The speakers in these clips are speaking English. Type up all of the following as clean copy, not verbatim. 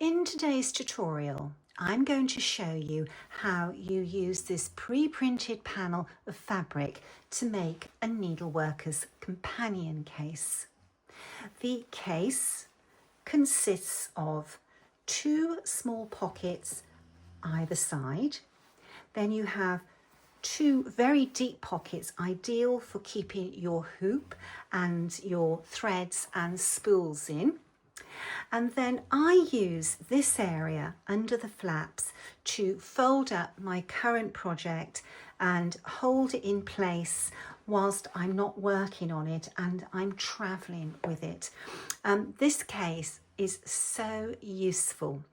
In today's tutorial, I'm going to show you how you use this pre-printed panel of fabric to make a Needleworker's companion case. The case consists of two small pockets either side. Then you have two very deep pockets, ideal for keeping your hoop and your threads and spools in. And then I use this area under the flaps to fold up my current project and hold it in place whilst I'm not working on it and I'm traveling with it. This case is so useful.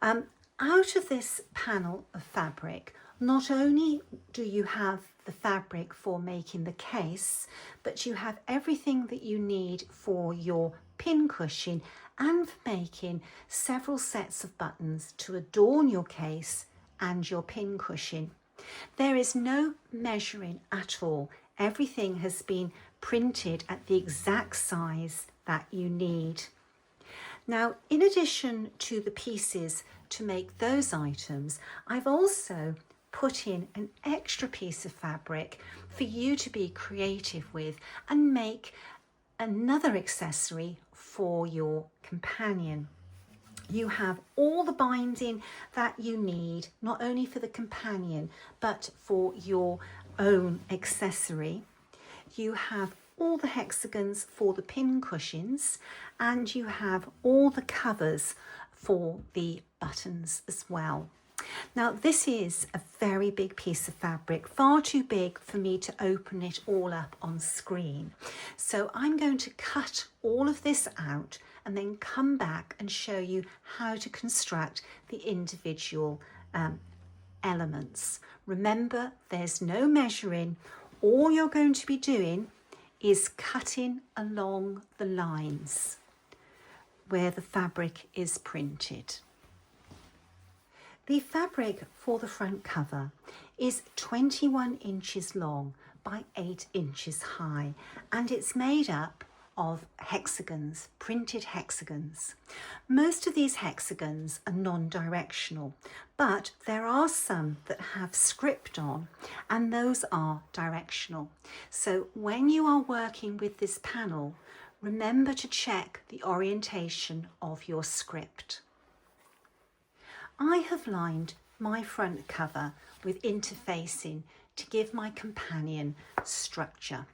Out of this panel of fabric, not only do you have the fabric for making the case, but you have everything that you need for your pin cushion and for making several sets of buttons to adorn your case and your pin cushion. There is no measuring at all. Everything has been printed at the exact size that you need. Now, in addition to the pieces to make those items, I've also put in an extra piece of fabric for you to be creative with and make another accessory for your companion. You have all the binding that you need, not only for the companion, but for your own accessory. You have all the hexagons for the pin cushions, and you have all the covers for the buttons as well. Now, this is a very big piece of fabric, far too big for me to open it all up on screen. So I'm going to cut all of this out and then come back and show you how to construct the individual elements. Remember, there's no measuring. All you're going to be doing is cutting along the lines where the fabric is printed. The fabric for the front cover is 21 inches long by 8 inches high, and it's made up of hexagons, printed hexagons. Most of these hexagons are non-directional, but there are some that have script on, and those are directional. So when you are working with this panel, remember to check the orientation of your script. I have lined my front cover with interfacing to give my companion structure.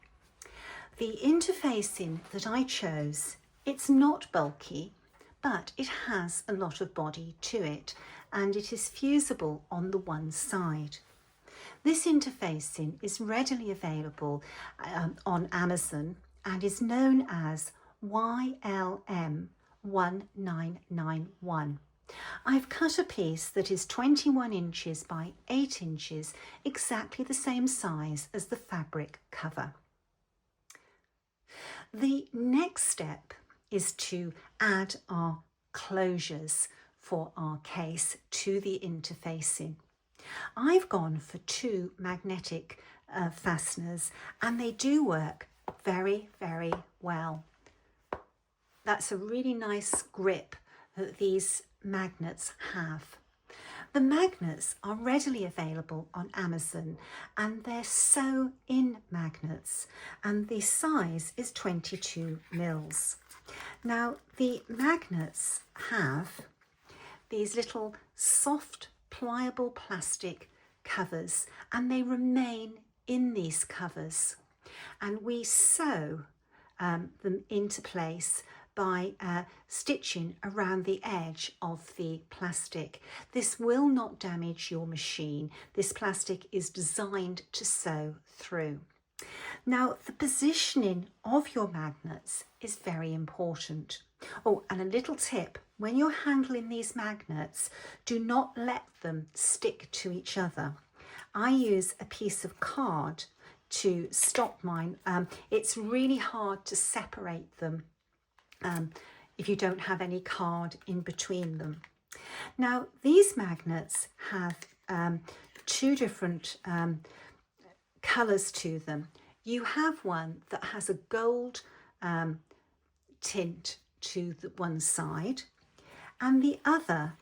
The interfacing that I chose, it's not bulky, but it has a lot of body to it, and it is fusible on the one side. This interfacing is readily available on Amazon and is known as YLM 1991. I've cut a piece that is 21 inches by 8 inches, exactly the same size as the fabric cover. The next step is to add our closures for our case to the interfacing. I've gone for 2 magnetic fasteners, and they do work very, very well. That's a really nice grip that these magnets have. The magnets are readily available on Amazon, and they're sew-in magnets, and the size is 22 mils. Now, the magnets have these little soft, pliable plastic covers, and they remain in these covers, and we sew them into place by stitching around the edge of the plastic. This will not damage your machine. This plastic is designed to sew through. Now, the positioning of your magnets is very important. Oh, and a little tip, when you're handling these magnets, do not let them stick to each other. I use a piece of card to stop mine. It's really hard to separate them if you don't have any card in between them. Now, these magnets have 2 different colours to them. You have one that has a gold tint to the one side, and the other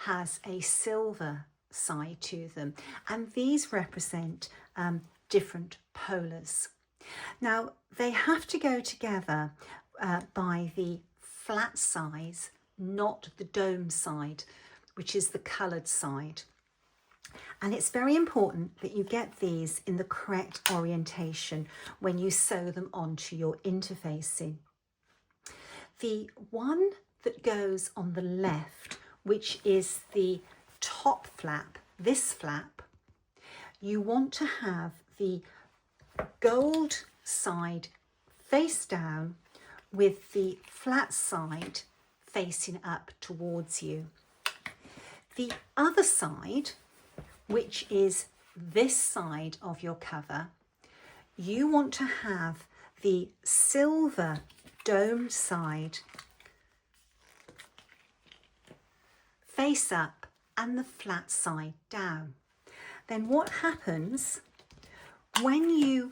has a silver side to them, and these represent different polars. Now they have to go together by the flat sides, not the dome side, which is the coloured side. And it's very important that you get these in the correct orientation when you sew them onto your interfacing. The one that goes on the left, which is the top flap, this flap, you want to have the gold side face down with the flat side facing up towards you. The other side, which is this side of your cover, you want to have the silver domed side face up and the flat side down. Then what happens when you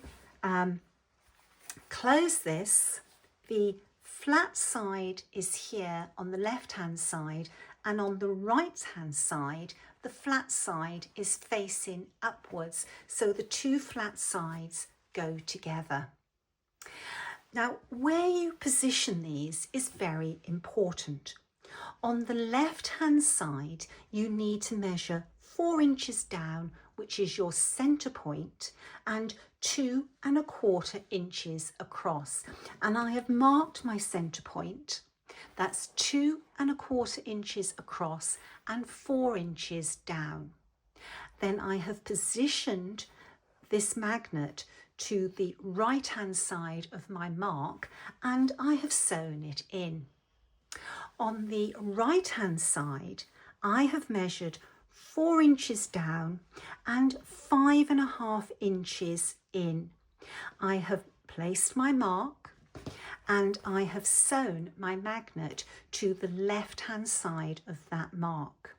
close this, the flat side is here on the left hand side, and on the right hand side the flat side is facing upwards, so the two flat sides go together. Now where you position these is very important. On the left hand side you need to measure 4 inches down, which is your centre point, and 2¼ inches across. And I have marked my centre point. That's 2¼ inches across and 4 inches down. Then I have positioned this magnet to the right hand side of my mark, and I have sewn it in. On the right hand side I have measured 4 inches down and 5½ inches in. I have placed my mark and I have sewn my magnet to the left hand side of that mark.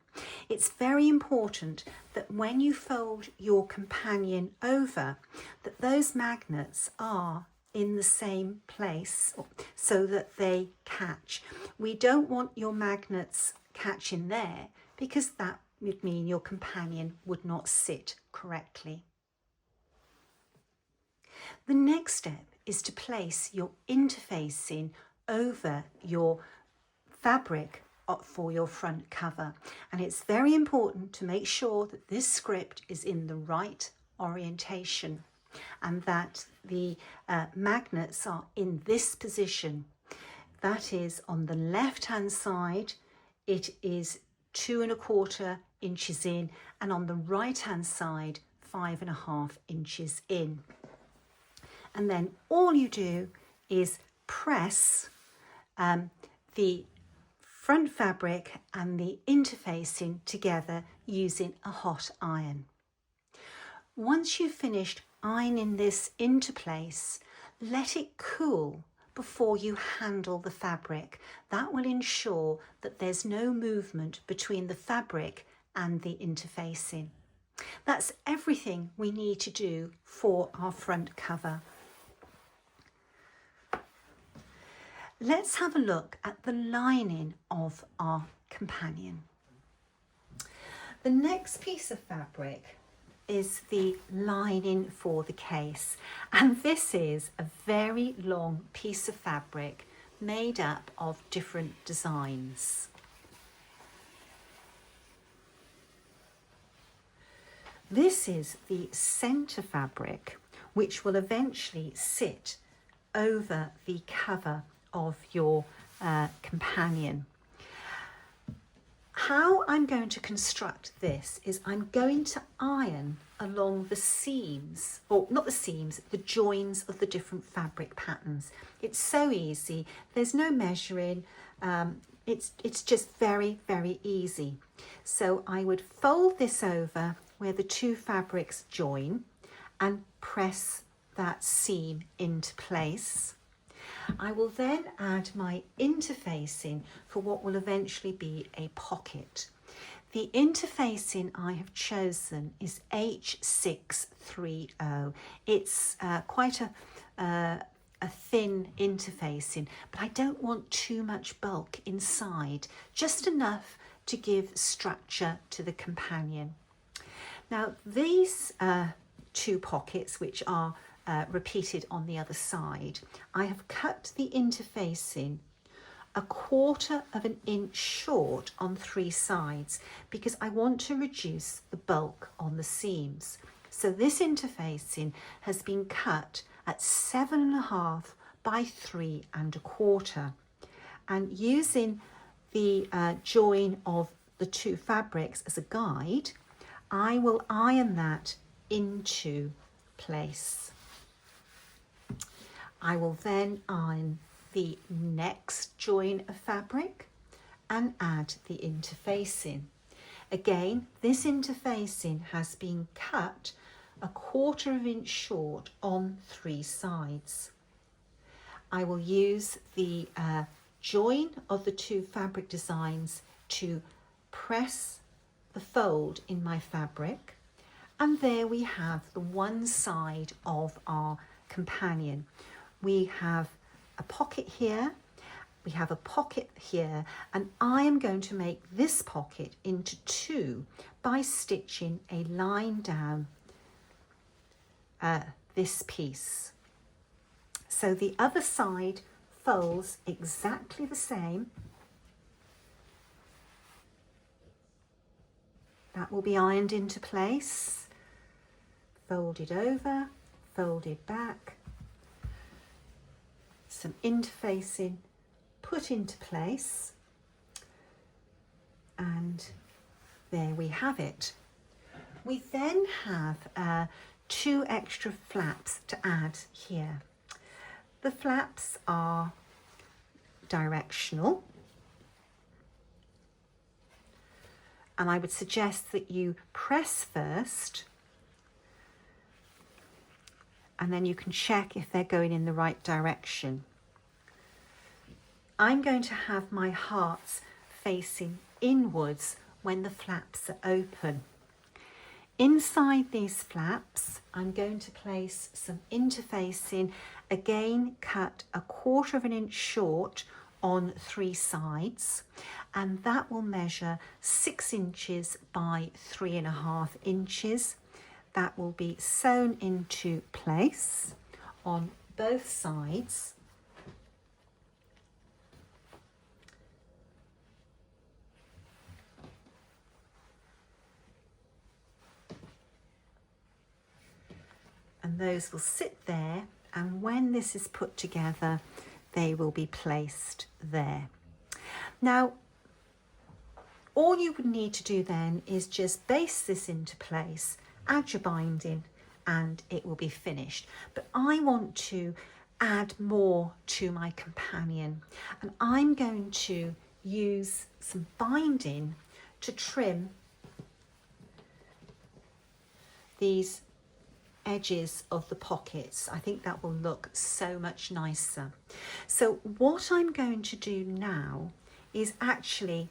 It's very important that when you fold your companion over, that those magnets are in the same place so that they catch. We don't want your magnets catching there, because that would mean your companion would not sit correctly. The next step is to place your interfacing over your fabric for your front cover, and it's very important to make sure that this script is in the right orientation and that the magnets are in this position. That is, on the left hand side it is 2¼ inches in, and on the right hand side 5½ inches in. And then all you do is press the front fabric and the interfacing together using a hot iron. Once you've finished ironing this into place, let it cool before you handle the fabric. That will ensure that there's no movement between the fabric and the interfacing. That's everything we need to do for our front cover. Let's have a look at the lining of our companion. The next piece of fabric is the lining for the case, and this is a very long piece of fabric made up of different designs. This is the centre fabric, which will eventually sit over the cover of your companion. How I'm going to construct this is I'm going to iron along the seams, or not the seams, the joins of the different fabric patterns. It's so easy, there's no measuring, it's just very, very easy. So I would fold this over where the two fabrics join and press that seam into place. I will then add my interfacing for what will eventually be a pocket. The interfacing I have chosen is H630. It's quite a a thin interfacing, but I don't want too much bulk inside, just enough to give structure to the companion. Now these two pockets, which are repeated on the other side, I have cut the interfacing 1/4 of an inch short on 3 sides because I want to reduce the bulk on the seams. So this interfacing has been cut at 7.5 by 3.25, and using the join of the two fabrics as a guide, I will iron that into place. I will then iron the next join of fabric and add the interfacing. Again, this interfacing has been cut 1/4 of an inch short on 3 sides. I will use the join of the two fabric designs to press the fold in my fabric, and there we have the one side of our companion. We have a pocket here, we have a pocket here, and I am going to make this pocket into 2 by stitching a line down this piece. So the other side folds exactly the same. That will be ironed into place, folded over, folded back, some interfacing put into place, and there we have it. We then have 2 extra flaps to add here. The flaps are directional, and I would suggest that you press first, and then you can check if they're going in the right direction. I'm going to have my hearts facing inwards when the flaps are open. Inside these flaps, I'm going to place some interfacing, again cut 1/4 of an inch short on 3 sides, and that will measure 6 inches by 3.5 inches. That will be sewn into place on both sides. And those will sit there, and when this is put together, they will be placed there. Now, all you would need to do then is just baste this into place, add your binding, and it will be finished. But I want to add more to my companion, and I'm going to use some binding to trim these edges of the pockets. I think that will look so much nicer. So what I'm going to do now is actually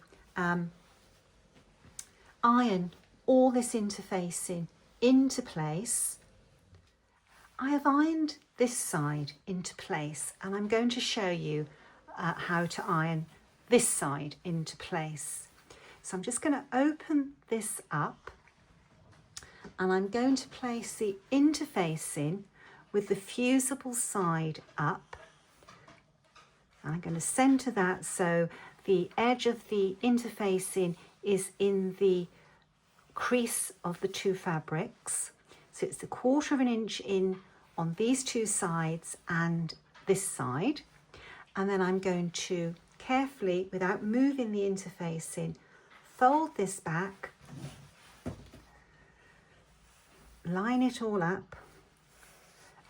iron all this interfacing into place. I have ironed this side into place, and I'm going to show you how to iron this side into place. So I'm just going to open this up, and I'm going to place the interfacing with the fusible side up. I'm going to centre that so the edge of the interfacing is in the crease of the two fabrics. So it's 1/4 of an inch in on these two sides and this side. And then I'm going to carefully, without moving the interfacing, fold this back, line it all up,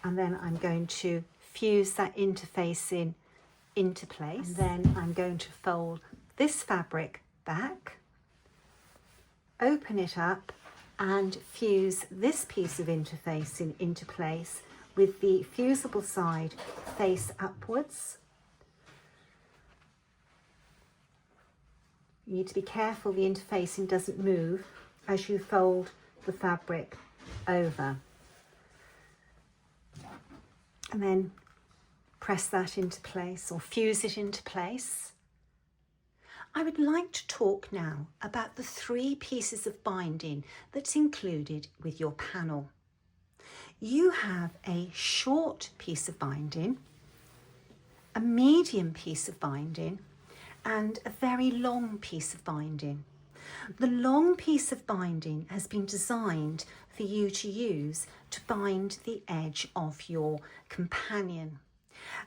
and then I'm going to fuse that interfacing into place. And then I'm going to fold this fabric back, open it up, and fuse this piece of interfacing into place with the fusible side face upwards. You need to be careful the interfacing doesn't move as you fold the fabric over. And then press that into place or fuse it into place. I would like to talk now about the 3 pieces of binding that's included with your panel. You have a short piece of binding, a medium piece of binding, and a very long piece of binding. The long piece of binding has been designed for you to use to bind the edge of your companion.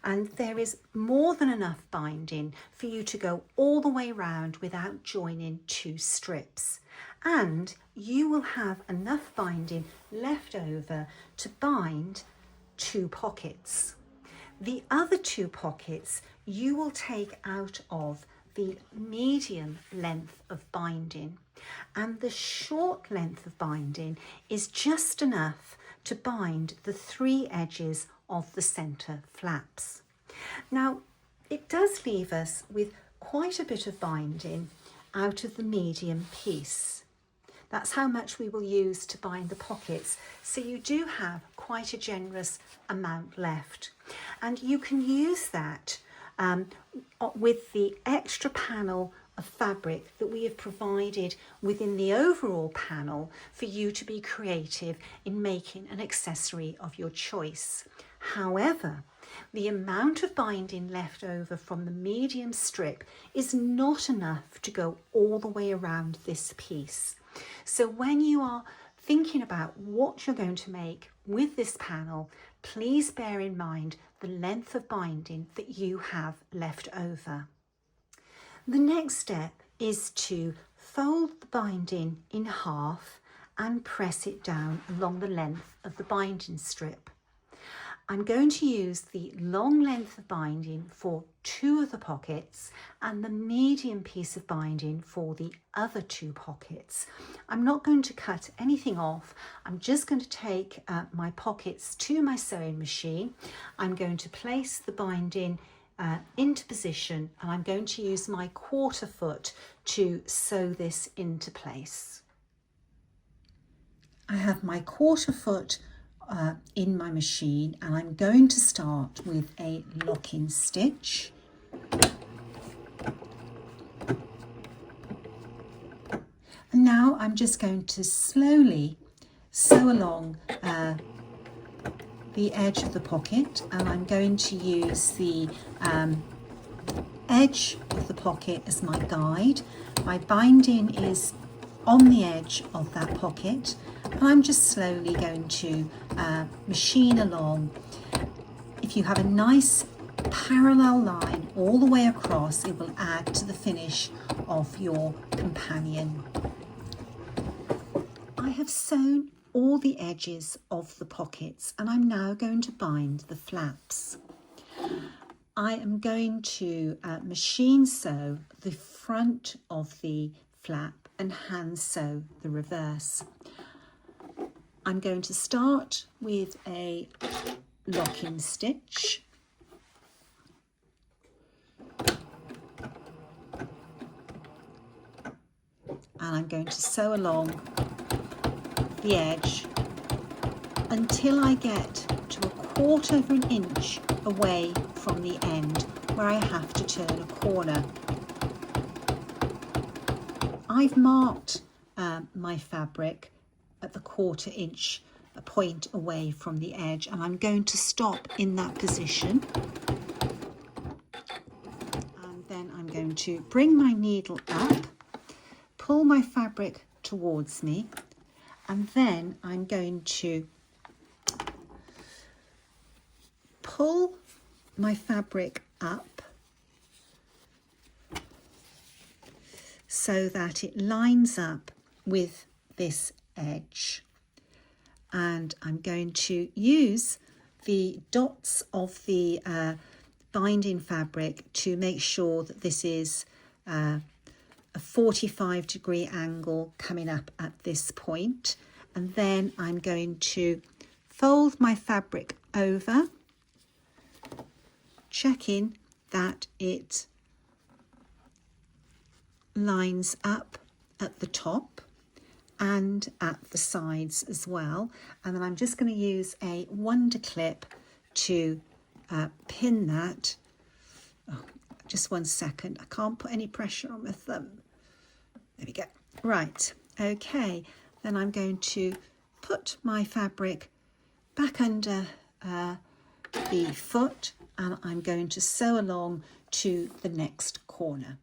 And there is more than enough binding for you to go all the way round without joining 2 strips. And you will have enough binding left over to bind 2 pockets. The other 2 pockets you will take out of the medium length of binding, and the short length of binding is just enough to bind the 3 edges of the centre flaps. Now, it does leave us with quite a bit of binding out of the medium piece. That's how much we will use to bind the pockets. So you do have quite a generous amount left. And you can use that with the extra panel of fabric that we have provided within the overall panel for you to be creative in making an accessory of your choice. However, the amount of binding left over from the medium strip is not enough to go all the way around this piece. So when you are thinking about what you're going to make with this panel, please bear in mind the length of binding that you have left over. The next step is to fold the binding in half and press it down along the length of the binding strip. I'm going to use the long length of binding for 2 of the pockets and the medium piece of binding for the other 2 pockets. I'm not going to cut anything off. I'm just going to take my pockets to my sewing machine. I'm going to place the binding into position, and I'm going to use my 1/4 foot to sew this into place. I have my 1/4 foot in my machine, and I'm going to start with a locking stitch. And now I'm just going to slowly sew along the edge of the pocket, and I'm going to use the edge of the pocket as my guide. My binding is on the edge of that pocket, and I'm just slowly going to machine along. If you have a nice parallel line all the way across, it will add to the finish of your companion. I have sewn all the edges of the pockets, and I'm now going to bind the flaps. I am going to machine sew the front of the flap and hand sew the reverse. I'm going to start with a locking stitch. And I'm going to sew along the edge until I get to 1/4 of an inch away from the end where I have to turn a corner. I've marked my fabric at the 1/4 inch point away from the edge, and I'm going to stop in that position. And then I'm going to bring my needle up, pull my fabric towards me, and then I'm going to pull my fabric up so that it lines up with this edge. And I'm going to use the dots of the binding fabric to make sure that this is a 45-degree angle coming up at this point. And then I'm going to fold my fabric over, checking that it lines up at the top and at the sides as well. And then I'm just going to use a wonder clip to pin that. Oh, just 1 second. I can't put any pressure on my thumb. There we go. Right. Okay. Then I'm going to put my fabric back under the foot, and I'm going to sew along to the next corner.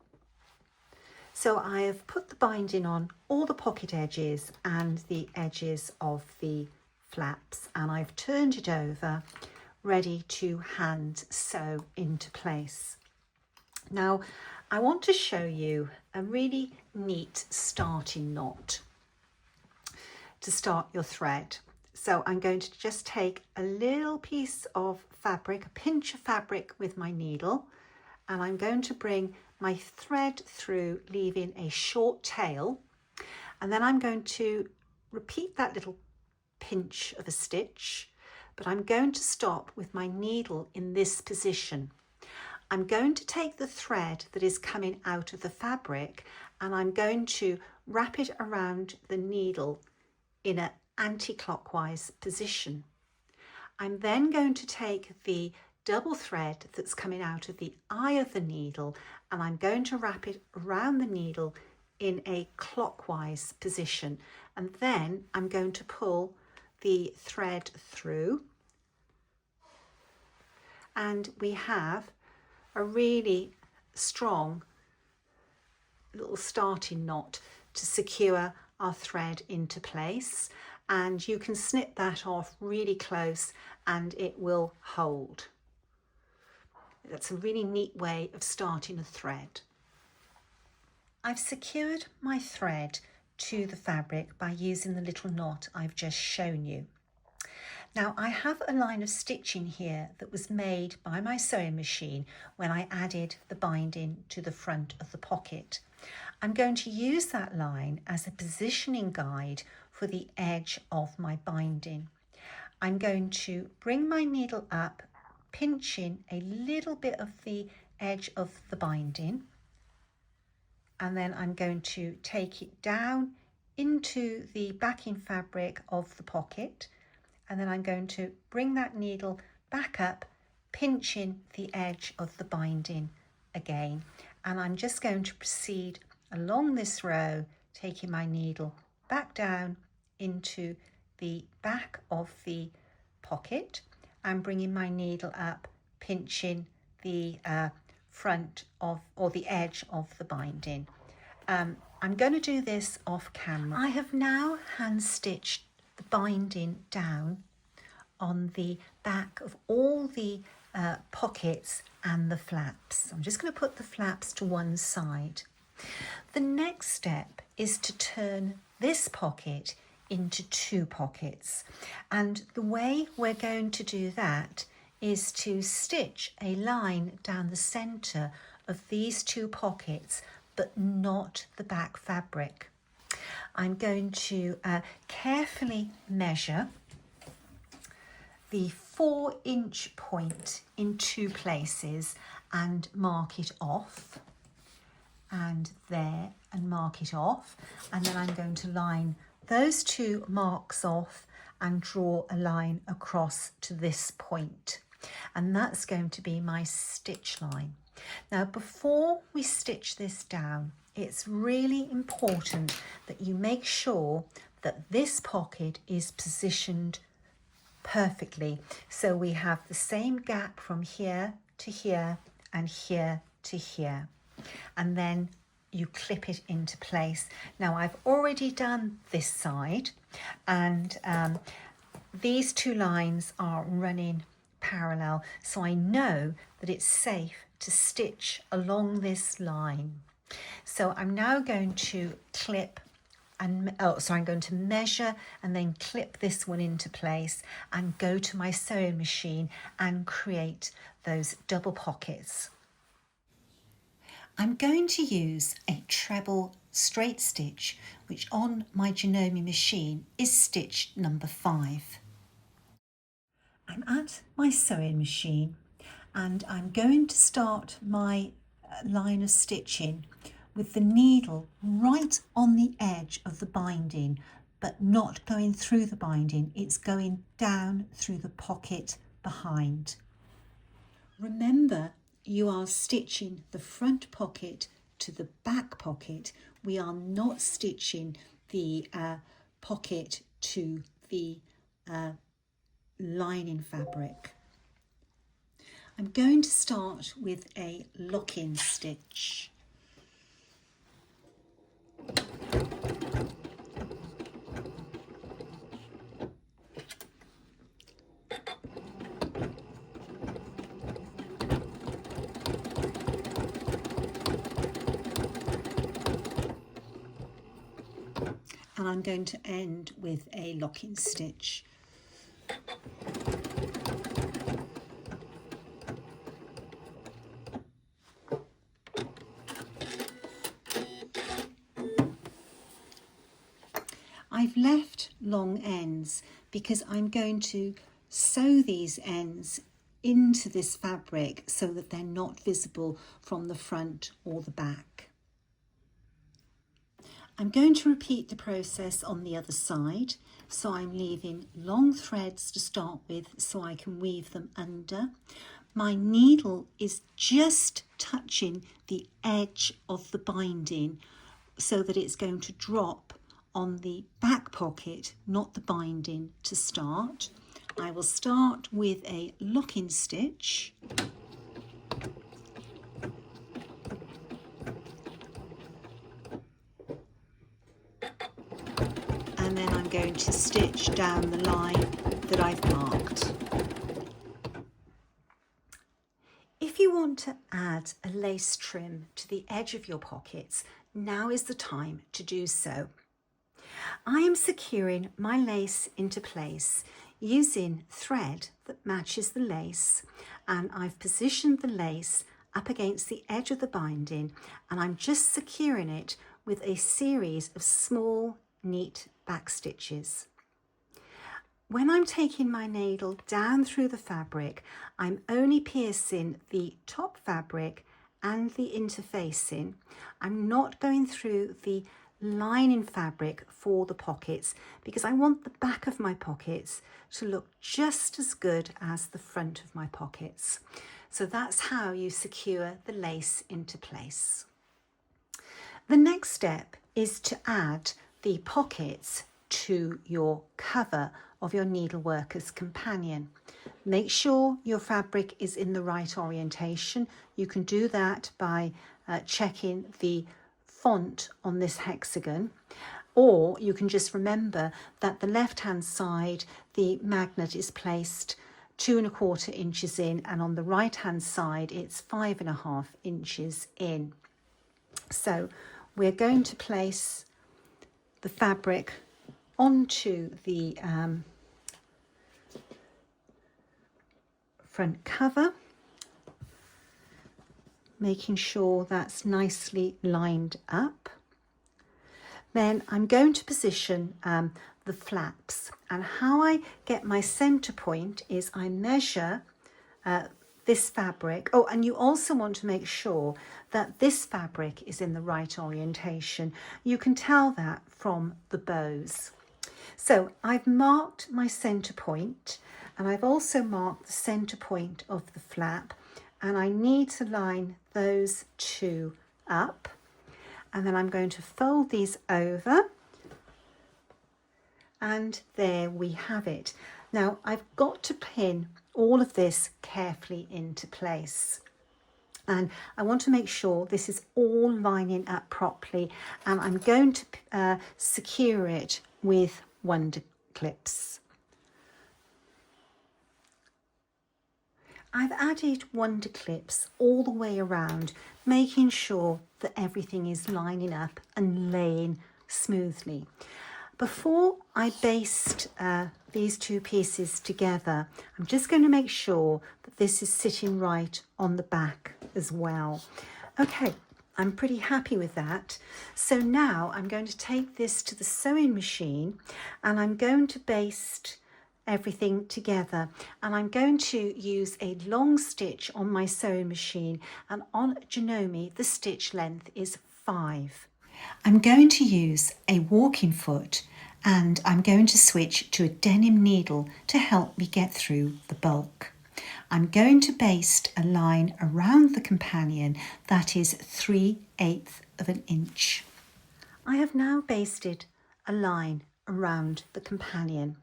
So I have put the binding on all the pocket edges and the edges of the flaps, and I've turned it over, ready to hand sew into place. Now I want to show you a really neat starting knot to start your thread. So I'm going to just take a little piece of fabric, a pinch of fabric with my needle, and I'm going to bring my thread through, leaving a short tail, and then I'm going to repeat that little pinch of a stitch, but I'm going to stop with my needle in this position. I'm going to take the thread that is coming out of the fabric, and I'm going to wrap it around the needle in an anti-clockwise position. I'm then going to take the double thread that's coming out of the eye of the needle, and I'm going to wrap it around the needle in a clockwise position, and then I'm going to pull the thread through, and we have a really strong little starting knot to secure our thread into place, and you can snip that off really close and it will hold. That's a really neat way of starting a thread. I've secured my thread to the fabric by using the little knot I've just shown you. Now I have a line of stitching here that was made by my sewing machine when I added the binding to the front of the pocket. I'm going to use that line as a positioning guide for the edge of my binding. I'm going to bring my needle up, pinching a little bit of the edge of the binding, and then I'm going to take it down into the backing fabric of the pocket, and then I'm going to bring that needle back up, pinching the edge of the binding again, and I'm just going to proceed along this row, taking my needle back down into the back of the pocket and bringing my needle up, pinching the front of, or the edge of the binding. I'm going to do this off camera. I have now hand stitched the binding down on the back of all the pockets and the flaps. I'm just going to put the flaps to one side. The next step is to turn this pocket into 2 pockets, and the way we're going to do that is to stitch a line down the center of these 2 pockets, but not the back fabric. I'm going to carefully measure the 4-inch point in 2 places and mark it off, and there, and mark it off, and then I'm going to line those 2 marks off and draw a line across to this point, and that's going to be my stitch line. Now before we stitch this down, it's really important that you make sure that this pocket is positioned perfectly, so we have the same gap from here to here and here to here, and then you clip it into place. Now I've already done this side, and these 2 lines are running parallel, so I know that it's safe to stitch along this line. So I'm now going to clip and I'm going to measure and then clip this one into place and go to my sewing machine and create those double pockets. I'm going to use a treble straight stitch, which on my Janome machine is stitch number 5. I'm at my sewing machine and I'm going to start my line of stitching with the needle right on the edge of the binding, but not going through the binding, it's going down through the pocket behind. Remember, you are stitching the front pocket to the back pocket. We are not stitching the pocket to the lining fabric. I'm going to start with a lock-in stitch. And I'm going to end with a lock-in stitch. I've left long ends because I'm going to sew these ends into this fabric so that they're not visible from the front or the back. I'm going to repeat the process on the other side, so I'm leaving long threads to start with so I can weave them under. My needle is just touching the edge of the binding so that it's going to drop on the back pocket, not the binding, to start. I will start with a lock-in stitch. And then I'm going to stitch down the line that I've marked. If you want to add a lace trim to the edge of your pockets, now is the time to do so. I am securing my lace into place using thread that matches the lace, and I've positioned the lace up against the edge of the binding, and I'm just securing it with a series of small neat back stitches. When I'm taking my needle down through the fabric, I'm only piercing the top fabric and the interfacing. I'm not going through the lining fabric for the pockets because I want the back of my pockets to look just as good as the front of my pockets. So that's how you secure the lace into place. The next step is to add the pockets to your cover of your Needleworker's companion. Make sure your fabric is in the right orientation. You can do that by checking the font on this hexagon, or you can just remember that the left hand side the magnet is placed 2¼ inches in, and on the right hand side it's 5½ inches in. So we're going to place the fabric onto the front cover, making sure that's nicely lined up. Then I'm going to position the flaps, and how I get my center point is I measure this fabric. Oh, and you also want to make sure that this fabric is in the right orientation. You can tell that from the bows. So I've marked my center point, and I've also marked the center point of the flap, and I need to line those two up, and then I'm going to fold these over, and there we have it. Now I've got to pin all of this carefully into place, and I want to make sure this is all lining up properly, and I'm going to secure it with wonder clips. I've added wonder clips all the way around, making sure that everything is lining up and laying smoothly. Before I baste these two pieces together, I'm just going to make sure that this is sitting right on the back as well. Okay, I'm pretty happy with that. So now I'm going to take this to the sewing machine, and I'm going to baste everything together, and I'm going to use a long stitch on my sewing machine, and on Janome the stitch length is 5. I'm going to use a walking foot, and I'm going to switch to a denim needle to help me get through the bulk. I'm going to baste a line around the companion that is 3/8 of an inch. I have now basted a line around the companion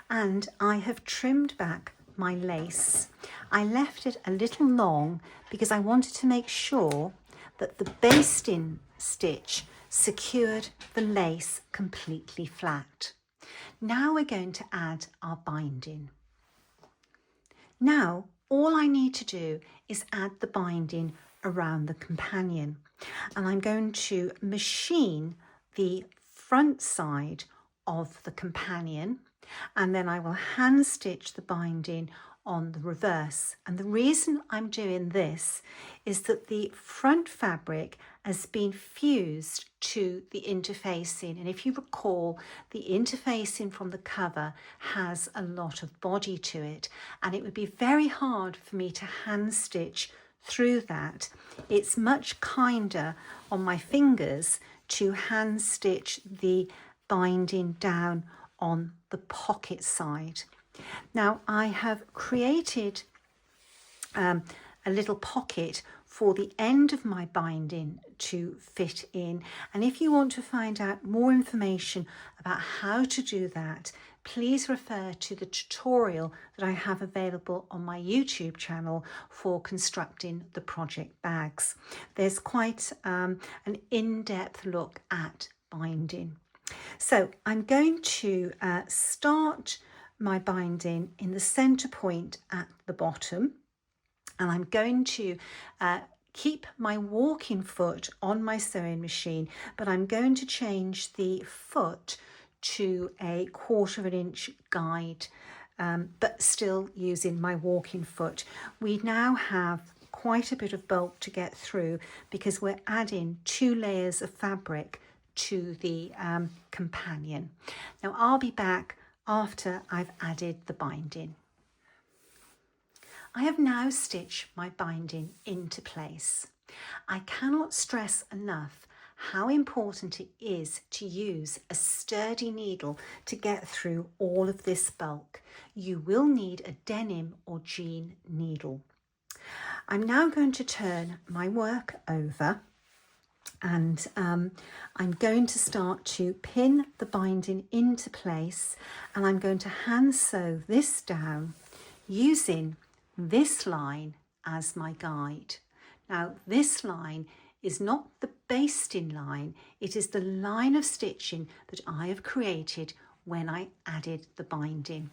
and I have trimmed back my lace. I left it a little long because I wanted to make sure that the basting stitch secured the lace completely flat. Now we're going to add our binding. Now all I need to do is add the binding around the companion, and I'm going to machine the front side of the companion, and then I will hand stitch the binding on the reverse. And the reason I'm doing this is that the front fabric has been fused to the interfacing, and if you recall, the interfacing from the cover has a lot of body to it, and it would be very hard for me to hand stitch through that. It's much kinder on my fingers to hand stitch the binding down on the pocket side. Now I have created a little pocket for the end of my binding to fit in, and if you want to find out more information about how to do that, please refer to the tutorial that I have available on my YouTube channel for constructing the project bags. There's quite an in-depth look at binding. So I'm going to start my binding in the center point at the bottom, and I'm going to keep my walking foot on my sewing machine, but I'm going to change the foot to a 1/4 inch guide, but still using my walking foot. We now have quite a bit of bulk to get through because we're adding 2 layers of fabric to the companion. Now I'll be back after I've added the binding. I have now stitched my binding into place. I cannot stress enough how important it is to use a sturdy needle to get through all of this bulk. You will need a denim or jean needle. I'm now going to turn my work over, and I'm going to start to pin the binding into place, and I'm going to hand sew this down using this line as my guide. Now this line is not the basting line, it is the line of stitching that I have created when I added the binding.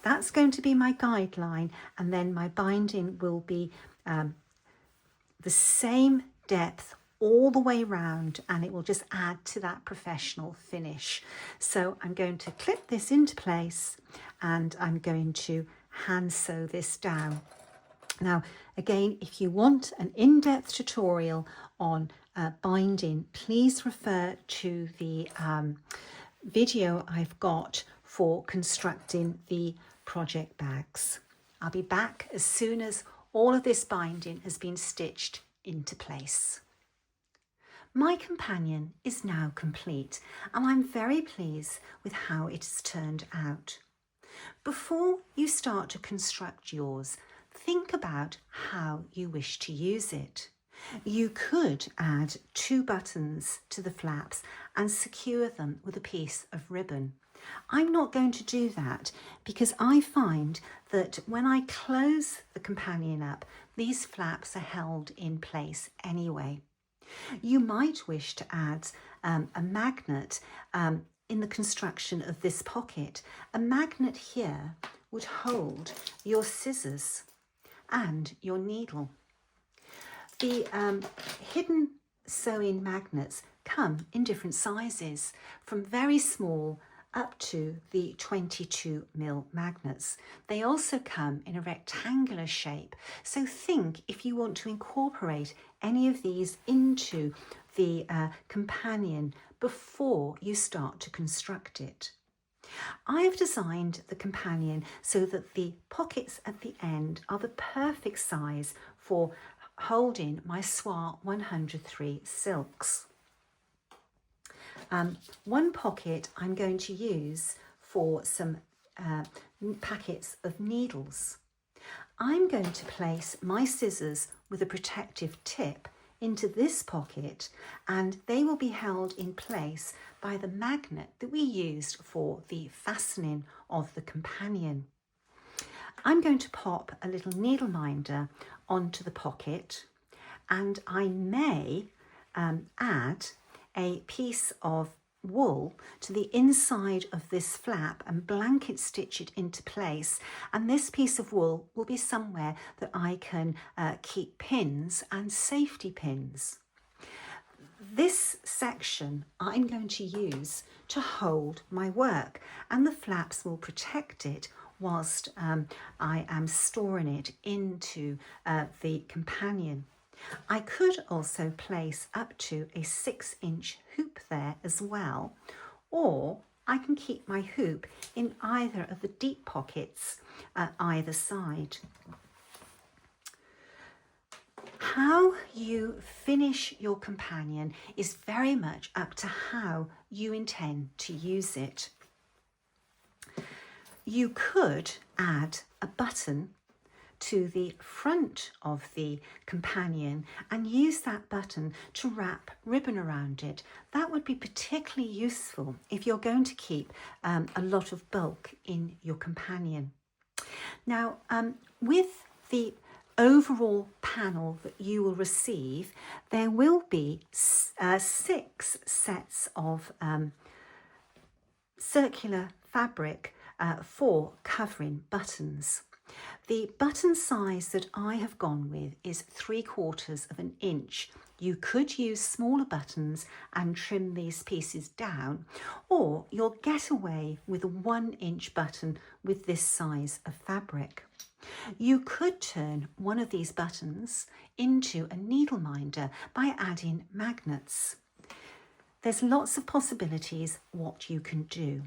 That's going to be my guideline, and then my binding will be the same depth all the way round, and it will just add to that professional finish. So I'm going to clip this into place and I'm going to hand sew this down. Now again, if you want an in-depth tutorial on binding, please refer to the video I've got for constructing the project bags. I'll be back as soon as all of this binding has been stitched into place. My companion is now complete, and I'm very pleased with how it has turned out. Before you start to construct yours, think about how you wish to use it. You could add 2 buttons to the flaps and secure them with a piece of ribbon. I'm not going to do that because I find that when I close the companion up, these flaps are held in place anyway. You might wish to add a magnet in the construction of this pocket. A magnet here would hold your scissors and your needle. The hidden sewing magnets come in different sizes, from very small up to the 22mm magnets. They also come in a rectangular shape, so think if you want to incorporate any of these into the companion before you start to construct it. I have designed the companion so that the pockets at the end are the perfect size for holding my Soie 103 silks. One pocket I'm going to use for some packets of needles. I'm going to place my scissors with a protective tip into this pocket, and they will be held in place by the magnet that we used for the fastening of the companion. I'm going to pop a little needle minder onto the pocket, and I may add a piece of wool to the inside of this flap and blanket stitch it into place, and this piece of wool will be somewhere that I can keep pins and safety pins. This section I'm going to use to hold my work, and the flaps will protect it whilst I am storing it into the companion. I could also place up to a 6-inch hoop there as well, or I can keep my hoop in either of the deep pockets at either side. How you finish your companion is very much up to how you intend to use it. You could add a button to the front of the companion and use that button to wrap ribbon around it. That would be particularly useful if you're going to keep a lot of bulk in your companion. Now, with the overall panel that you will receive, there will be 6 sets of circular fabric for covering buttons. The button size that I have gone with is 3/4 of an inch. You could use smaller buttons and trim these pieces down, or you'll get away with a 1-inch button with this size of fabric. You could turn one of these buttons into a needle minder by adding magnets. There's lots of possibilities what you can do.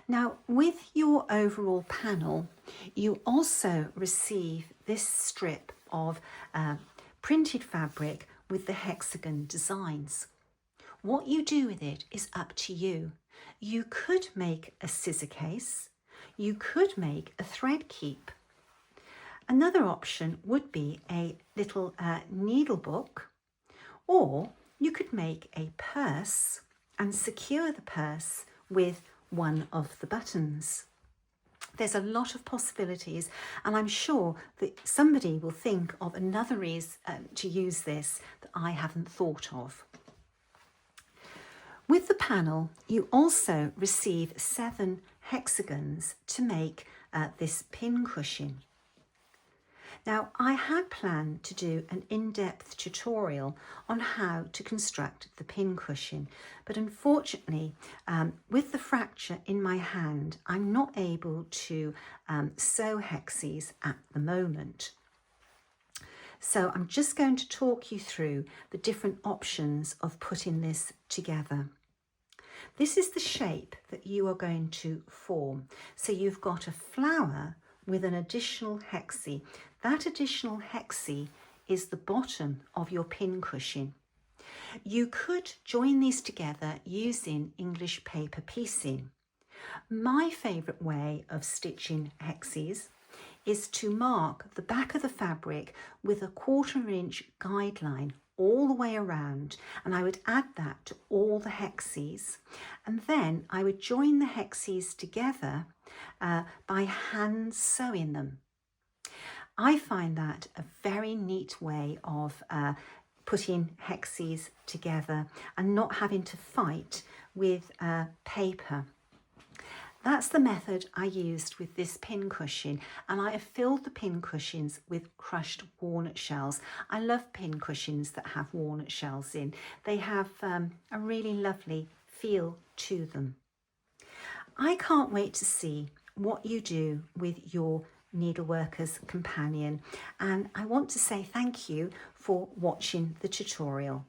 Now, with your overall panel, you also receive this strip of printed fabric with the hexagon designs. What you do with it is up to you. You could make a scissor case, you could make a thread keep. Another option would be a little needle book, or you could make a purse and secure the purse with one of the buttons. There's a lot of possibilities, and I'm sure that somebody will think of another reason to use this that I haven't thought of. With the panel, you also receive 7 hexagons to make this pin cushion. Now, I had planned to do an in-depth tutorial on how to construct the pin cushion, but unfortunately, with the fracture in my hand, I'm not able to sew hexes at the moment. So I'm just going to talk you through the different options of putting this together. This is the shape that you are going to form. So you've got a flower with an additional hexie. That additional hexie is the bottom of your pin cushion. You could join these together using English paper piecing. My favourite way of stitching hexies is to mark the back of the fabric with a 1/4 inch guideline all the way around, and I would add that to all the hexies, and then I would join the hexies together by hand sewing them. I find that a very neat way of putting hexies together and not having to fight with paper. That's the method I used with this pin cushion, and I have filled the pin cushions with crushed walnut shells. I love pin cushions that have walnut shells in. They have a really lovely feel to them. I can't wait to see what you do with your Needleworker's companion, and I want to say thank you for watching the tutorial.